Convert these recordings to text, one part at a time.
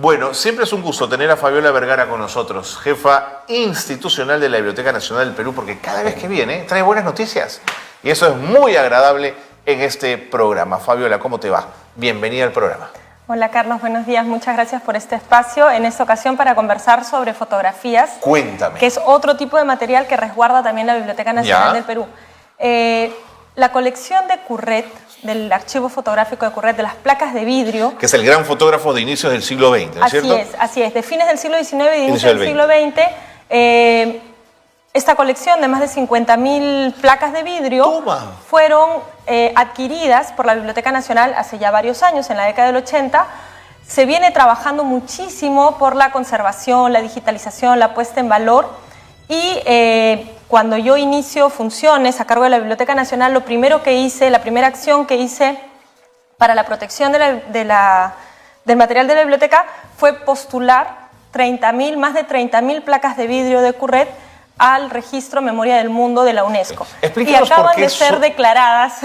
Bueno, siempre es un gusto tener a Fabiola Vergara con nosotros, jefa institucional de la Biblioteca Nacional del Perú, porque cada vez que viene trae buenas noticias. Y eso es muy agradable en este programa. Fabiola, ¿cómo te va? Bienvenida al programa. Hola Carlos, buenos días. Muchas gracias por este espacio. En esta ocasión para conversar sobre fotografías. Cuéntame. Que es otro tipo de material que resguarda también la Biblioteca Nacional del Perú. La colección de Curret, del archivo fotográfico de Curret, de las placas de vidrio. Que es el gran fotógrafo de inicios del siglo XX, ¿no es cierto? Así es. De fines del siglo XIX y de inicios del siglo XX. Esta colección de más de 50.000 placas de vidrio fueron adquiridas por la Biblioteca Nacional hace ya varios años, en la década del 80. Se viene trabajando muchísimo por la conservación, la digitalización, la puesta en valor. Y cuando yo inicio funciones a cargo de la Biblioteca Nacional, lo primero que hice, la primera acción que hice para la protección del material de la biblioteca fue postular más de 30.000 placas de vidrio de Curret al registro Memoria del Mundo de la UNESCO. Explícanos y acaban de ser declaradas...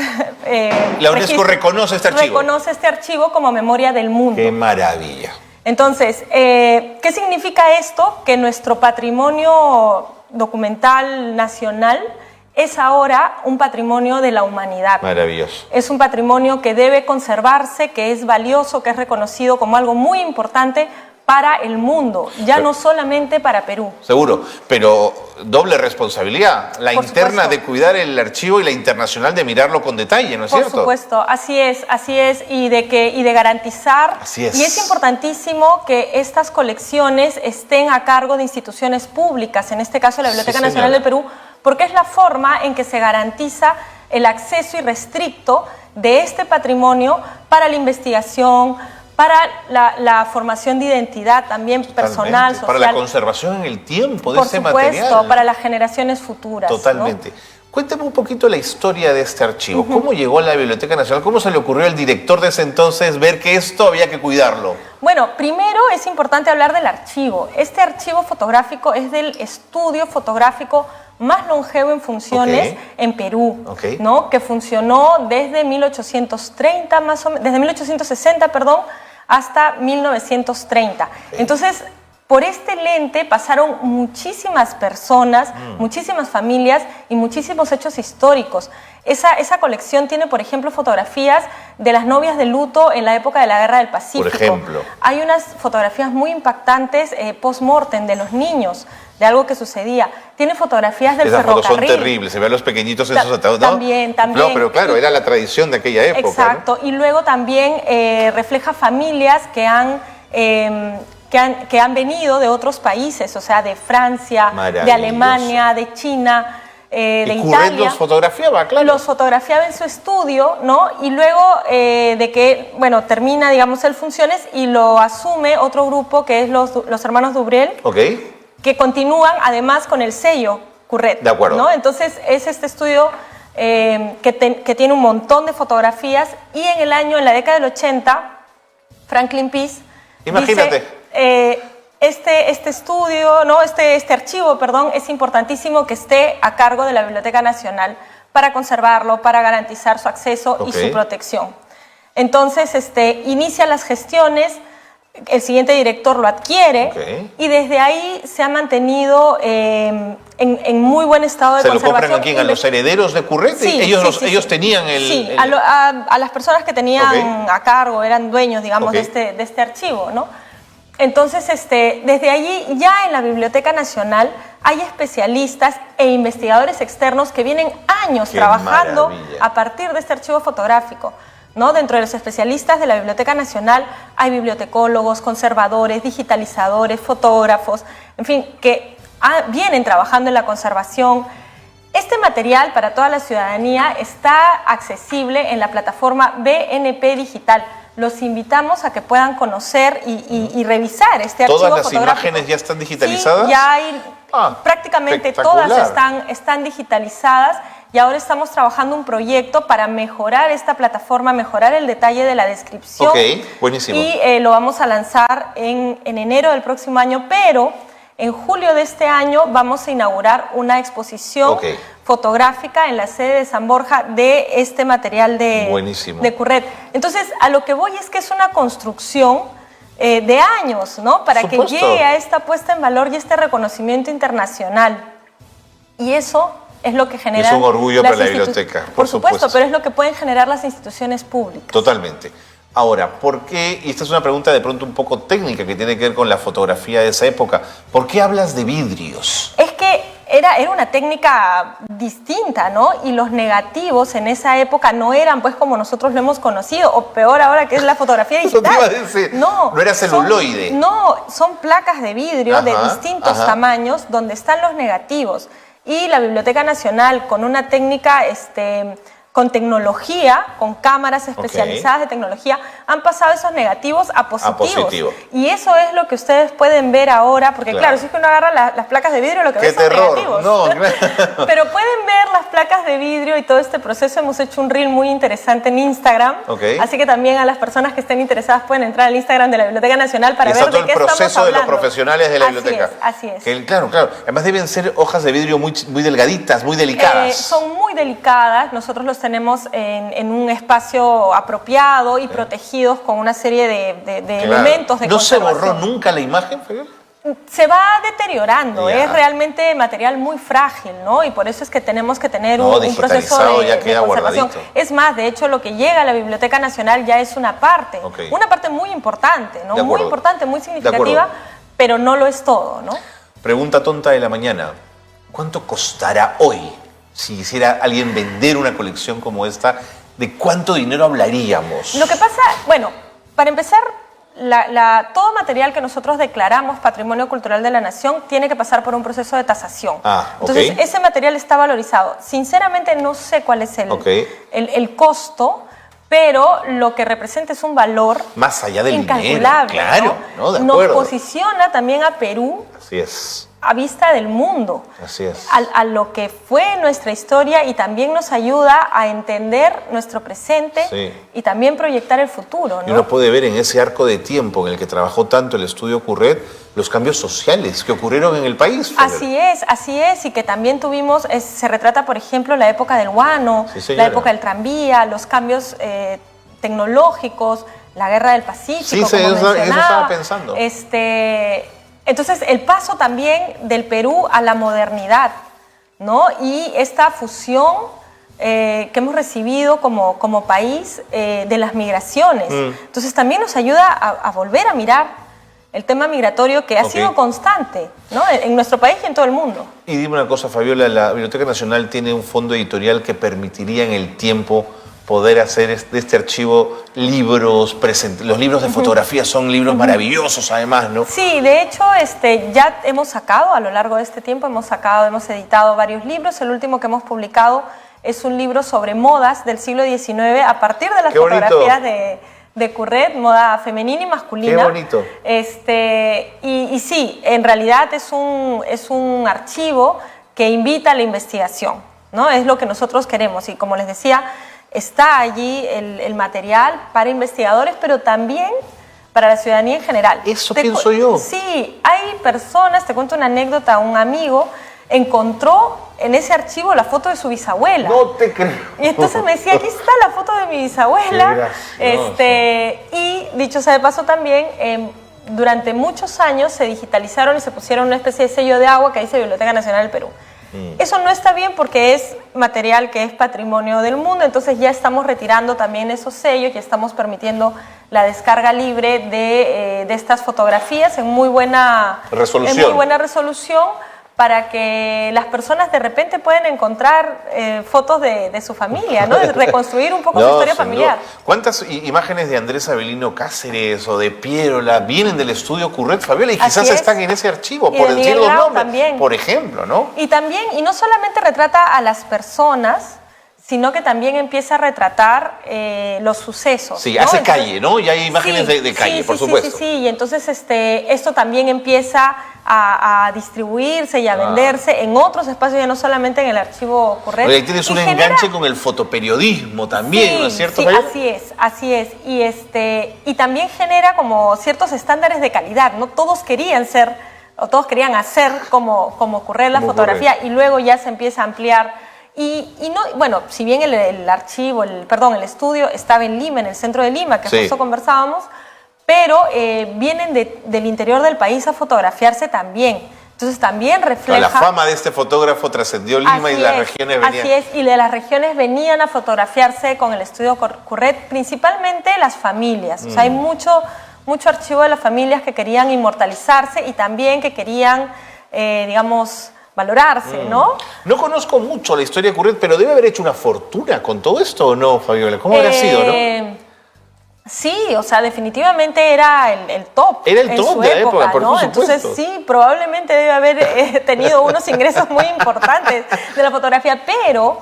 la UNESCO reconoce este archivo. Reconoce este archivo como Memoria del Mundo. ¡Qué maravilla! Entonces, ¿qué significa esto? Que nuestro patrimonio documental nacional es ahora un patrimonio de la humanidad. Maravilloso. Es un patrimonio que debe conservarse, que es valioso, que es reconocido como algo muy importante para el mundo, no solamente para Perú. Seguro, pero doble responsabilidad, la Por interna supuesto. de cuidar el archivo y la internacional de mirarlo con detalle, ¿no es cierto? Por supuesto, así es, y de garantizar. Así es. Y es importantísimo que estas colecciones estén a cargo de instituciones públicas, en este caso la Biblioteca Nacional del Perú, porque es la forma en que se garantiza el acceso irrestricto de este patrimonio para la investigación, para la formación de identidad también personal, social. Para la conservación en el tiempo de este material. Por supuesto, para las generaciones futuras. Totalmente. ¿No? Cuéntame un poquito la historia de este archivo. ¿Cómo llegó a la Biblioteca Nacional? ¿Cómo se le ocurrió al director de ese entonces ver que esto había que cuidarlo? Bueno, primero es importante hablar del archivo. Este archivo fotográfico es del estudio fotográfico más longevo en funciones en Perú, ¿no? Que funcionó desde 1830 más o menos, desde 1860, perdón, hasta 1930. Entonces, por este lente pasaron muchísimas personas, muchísimas familias y muchísimos hechos históricos. Esa colección tiene, por ejemplo, fotografías de las novias de luto en la época de la Guerra del Pacífico. Por ejemplo. Hay unas fotografías muy impactantes post-mortem de los niños, de algo que sucedía. Tiene fotografías del ferrocarril. Esas fotos son terribles, se ven los pequeñitos esos atados. También. No, pero claro, era la tradición de aquella época. Exacto, ¿no? Y luego también refleja familias que han venido de otros países, o sea, de Francia, de Alemania, de China, de Italia. Los fotografiaba, claro. Los fotografiaba en su estudio, ¿no? Y luego de que, bueno, termina, digamos, el funciones y lo asume otro grupo que es los hermanos Dubrel, que continúan además con el sello Curret. De acuerdo. ¿No? Entonces es este estudio que tiene un montón de fotografías y en la década del 80, Franklin Pease Imagínate. dice, este estudio, ¿no? este archivo, perdón, es importantísimo que esté a cargo de la Biblioteca Nacional para conservarlo, para garantizar su acceso y su protección. Entonces, inicia las gestiones, el siguiente director lo adquiere y desde ahí se ha mantenido en muy buen estado de conservación. ¿Se lo compran a quién? ¿A los herederos de Curret? Sí, ellos tenían el... Sí, a las personas que tenían a cargo, eran dueños, digamos, de este archivo, ¿no? Entonces, desde allí ya en la Biblioteca Nacional hay especialistas e investigadores externos que vienen años trabajando a partir de este archivo fotográfico, ¿no? Dentro de los especialistas de la Biblioteca Nacional hay bibliotecólogos, conservadores, digitalizadores, fotógrafos, en fin, que vienen trabajando en la conservación. Este material para toda la ciudadanía está accesible en la plataforma BNP Digital. Los invitamos a que puedan conocer y revisar este archivo fotográfico. ¿Todas las imágenes ya están digitalizadas? Sí, ya hay, prácticamente todas están digitalizadas y ahora estamos trabajando un proyecto para mejorar esta plataforma, mejorar el detalle de la descripción. Buenísimo. Y lo vamos a lanzar en enero del próximo año, pero en julio de este año vamos a inaugurar una exposición fotográfica en la sede de San Borja de este material de Curret. Entonces, a lo que voy es que es una construcción de años, ¿no? Para que llegue a esta puesta en valor y este reconocimiento internacional. Y eso es lo que genera... Es un orgullo para la biblioteca, por supuesto, pero es lo que pueden generar las instituciones públicas. Totalmente. Ahora, ¿por qué? Y esta es una pregunta de pronto un poco técnica que tiene que ver con la fotografía de esa época. ¿Por qué hablas de vidrios? Es que era una técnica distinta, ¿no? Y los negativos en esa época no eran pues como nosotros lo hemos conocido, o peor ahora que es la fotografía digital. Eso te iba a decir. No era celuloide. Son placas de vidrio de distintos tamaños donde están los negativos. Y la Biblioteca Nacional, con una técnica con tecnología, con cámaras especializadas de tecnología, han pasado esos negativos a positivos. Y eso es lo que ustedes pueden ver ahora, porque claro, si es que uno agarra las placas de vidrio, lo que ve son negativos. No, claro. Pero pueden ver las placas de vidrio y todo este proceso. Hemos hecho un reel muy interesante en Instagram, así que también a las personas que estén interesadas pueden entrar al Instagram de la Biblioteca Nacional para ver de qué estamos hablando. El proceso de los profesionales de la biblioteca. Así es. Que, claro. Además deben ser hojas de vidrio muy delgaditas, muy delicadas. Son muy delicadas. Nosotros los tenemos en un espacio apropiado y protegidos con una serie de elementos de conservación. ¿No se borró nunca la imagen, Fabiola? Se va deteriorando, es realmente material muy frágil, ¿no? Y por eso es que tenemos que tener un proceso de conservación. Guardadito. Es más, de hecho, lo que llega a la Biblioteca Nacional ya es una parte muy importante, ¿no? Muy importante, muy significativa, pero no lo es todo, ¿no? Pregunta tonta de la mañana. ¿Cuánto costará hoy si quisiera alguien vender una colección como esta? ¿De cuánto dinero hablaríamos? Lo que pasa, bueno, para empezar, todo material que nosotros declaramos Patrimonio Cultural de la Nación tiene que pasar por un proceso de tasación. Entonces, ese material está valorizado. Sinceramente, no sé cuál es el costo, pero lo que representa es un valor más allá del incalculable, dinero. Claro, ¿no? De nos acuerdo. posiciona también a Perú. Así es. A vista del mundo, así es. A lo que fue nuestra historia, y también nos ayuda a entender nuestro presente y también proyectar el futuro, ¿no? Y uno puede ver en ese arco de tiempo en el que trabajó tanto el estudio Curret los cambios sociales que ocurrieron en el país. Así es, y que también tuvimos, se retrata por ejemplo la época del guano, la época del tranvía, los cambios tecnológicos, la guerra del Pacífico, como mencionaba. Eso estaba pensando. Entonces, el paso también del Perú a la modernidad, ¿no? Y esta fusión que hemos recibido como país de las migraciones. Entonces, también nos ayuda a volver a mirar el tema migratorio que ha sido constante, ¿no? En nuestro país y en todo el mundo. Y dime una cosa, Fabiola, la Biblioteca Nacional tiene un fondo editorial que permitiría en el tiempo poder hacer de este archivo libros presentes. Los libros de fotografía son libros maravillosos, además, ¿no? Sí, de hecho, ya hemos sacado, a lo largo de este tiempo, hemos editado varios libros. El último que hemos publicado es un libro sobre modas del siglo XIX a partir de las fotografías de Curret, moda femenina y masculina. ¡Qué bonito! Y sí, en realidad es un archivo que invita a la investigación, ¿no? Es lo que nosotros queremos, y como les decía, está allí el material para investigadores, pero también para la ciudadanía en general. Eso pienso yo. Sí, hay personas, te cuento una anécdota, un amigo encontró en ese archivo la foto de su bisabuela. No te creo. Y entonces me decía, aquí está la foto de mi bisabuela. Y dicho sea de paso también, durante muchos años se digitalizaron y se pusieron una especie de sello de agua que dice Biblioteca Nacional del Perú. Eso no está bien porque es material que es patrimonio del mundo, entonces ya estamos retirando también esos sellos, ya estamos permitiendo la descarga libre de estas fotografías en muy buena resolución, para que las personas de repente puedan encontrar fotos de su familia, ¿no? De reconstruir un poco su historia familiar. ¿Cuántas imágenes de Andrés Avelino Cáceres o de Pierola vienen del estudio Curret, Fabiola, y quizás están en ese archivo, por decir los nombres, también, por ejemplo, ¿no? Y no solamente retrata a las personas, sino que también empieza a retratar los sucesos. Sí, ¿no? Hace calle, ¿no? Y hay imágenes de calle, por supuesto. Sí, y entonces esto también empieza a distribuirse y a venderse en otros espacios, ya no solamente en el archivo Curret. Oye, ahí tienes un enganche con el fotoperiodismo también, ¿no es cierto? Sí, así es. Y también genera como ciertos estándares de calidad, ¿no? Todos querían hacer como Curret la fotografía, y luego ya se empieza a ampliar. Si bien el estudio estaba en Lima, en el centro de Lima, que justo conversábamos, pero vienen del interior del país a fotografiarse también. Entonces también refleja... La fama de este fotógrafo trascendió Lima y las regiones venían... Así es, y de las regiones venían a fotografiarse con el estudio Curret, principalmente las familias. O sea, hay mucho archivo de las familias que querían inmortalizarse y también que querían, digamos, valorarse, ¿no? No conozco mucho la historia de Curret, pero debe haber hecho una fortuna con todo esto, ¿o no, Fabiola? ¿Cómo habrá sido, no? Sí, o sea, definitivamente era el top. Era el top de la época, por ¿no? supuesto. Entonces sí, probablemente debe haber tenido unos ingresos muy importantes de la fotografía, pero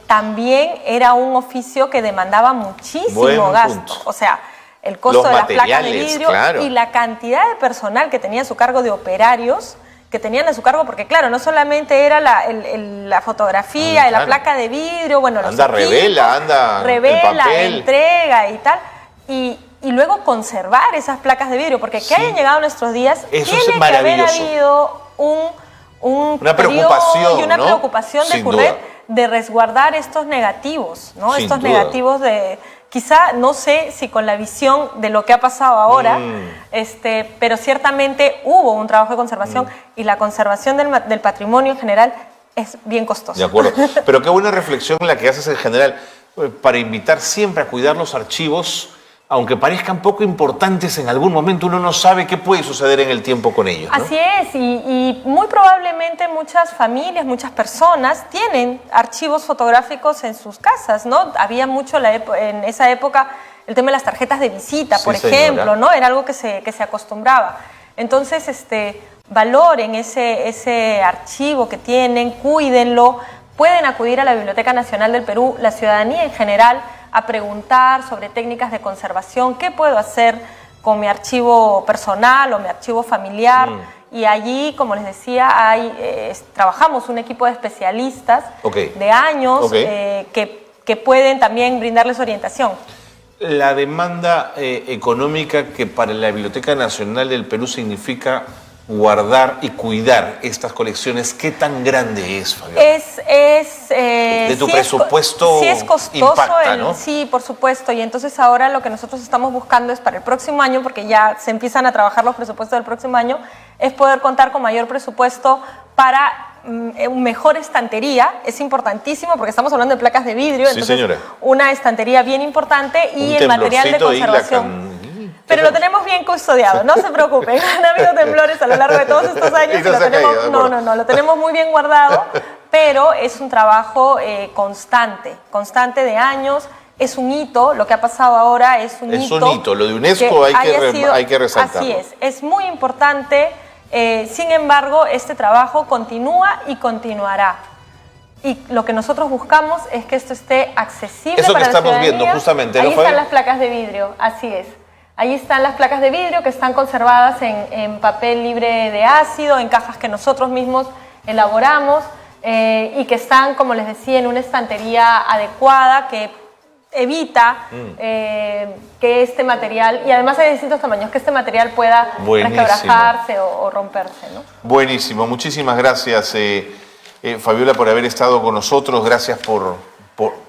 también era un oficio que demandaba muchísimo gasto. O sea, el costo de las placas de vidrio, claro, y la cantidad de personal que tenía a su cargo, de operarios que tenían a su cargo, porque claro, no solamente era la fotografía, la placa de vidrio, bueno, los equipos, revela, entrega y tal, y luego conservar esas placas de vidrio, porque que hayan llegado a nuestros días, eso tiene que haber habido una preocupación, y una preocupación de Curret de resguardar estos negativos, ¿no? Sin estos duda. Negativos de... Quizá, no sé si con la visión de lo que ha pasado ahora, pero ciertamente hubo un trabajo de conservación y la conservación del patrimonio en general es bien costosa. De acuerdo. Pero qué buena reflexión la que haces en general para invitar siempre a cuidar los archivos, aunque parezcan poco importantes en algún momento, uno no sabe qué puede suceder en el tiempo con ellos, ¿no? Así es, y muy probablemente muchas familias, muchas personas tienen archivos fotográficos en sus casas, ¿no? Había mucho en esa época el tema de las tarjetas de visita, por ejemplo, ¿no? Era algo que se acostumbraba. Entonces, valoren ese archivo que tienen, cuídenlo, pueden acudir a la Biblioteca Nacional del Perú, la ciudadanía en general, a preguntar sobre técnicas de conservación, qué puedo hacer con mi archivo personal o mi archivo familiar. Y allí, como les decía, trabajamos un equipo de especialistas de años que pueden también brindarles orientación. La demanda económica que para la Biblioteca Nacional del Perú significa guardar y cuidar estas colecciones, ¿qué tan grande es, Fabiola? De tu presupuesto sí es costoso, impacta, ¿no? Sí, por supuesto, y entonces ahora lo que nosotros estamos buscando es para el próximo año, porque ya se empiezan a trabajar los presupuestos del próximo año, es poder contar con mayor presupuesto para mejor estantería. Es importantísimo porque estamos hablando de placas de vidrio, sí, entonces señora, una estantería bien importante y el material de conservación. Pero lo tenemos bien custodiado, no se preocupen. Han habido temblores a lo largo de todos estos años. Lo tenemos muy bien guardado, pero es un trabajo constante de años. Es un hito, lo que ha pasado ahora es un hito. Es un hito, lo de UNESCO hay que resaltarlo. Así es muy importante. Sin embargo, este trabajo continúa y continuará. Y lo que nosotros buscamos es que esto esté accesible para la ciudadanía. Eso que estamos viendo, justamente. Ahí están las placas de vidrio, así es. Ahí están las placas de vidrio que están conservadas en papel libre de ácido, en cajas que nosotros mismos elaboramos y que están, como les decía, en una estantería adecuada que evita que este material, y además hay distintos tamaños, que este material pueda resquebrajarse o romperse, ¿no? Buenísimo, muchísimas gracias Fabiola por haber estado con nosotros, gracias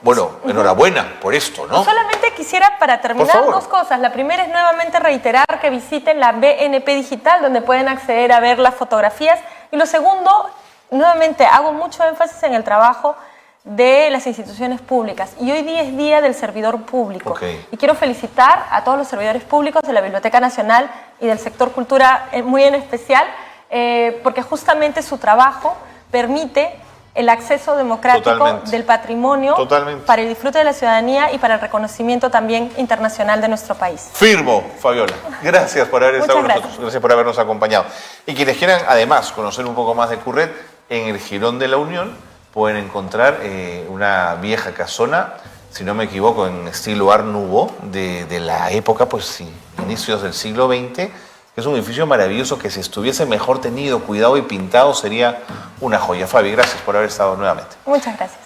bueno, enhorabuena por esto, ¿no? Solamente quisiera, para terminar, dos cosas. La primera es nuevamente reiterar que visiten la BNP Digital, donde pueden acceder a ver las fotografías. Y lo segundo, nuevamente hago mucho énfasis en el trabajo de las instituciones públicas. Y hoy día es Día del Servidor Público. Y quiero felicitar a todos los servidores públicos de la Biblioteca Nacional y del sector cultura muy en especial, porque justamente su trabajo permite el acceso democrático del patrimonio para el disfrute de la ciudadanía y para el reconocimiento también internacional de nuestro país. Firmo, Fabiola. Gracias por haber estado con nosotros. Gracias por habernos acompañado. Y quienes quieran, además, conocer un poco más de Curret, en el Jirón de la Unión pueden encontrar una vieja casona, si no me equivoco, en estilo Art Nouveau, de la época, pues sí, inicios del siglo XX. Es un edificio maravilloso que si estuviese mejor tenido, cuidado y pintado sería una joya. Fabi, gracias por haber estado nuevamente. Muchas gracias.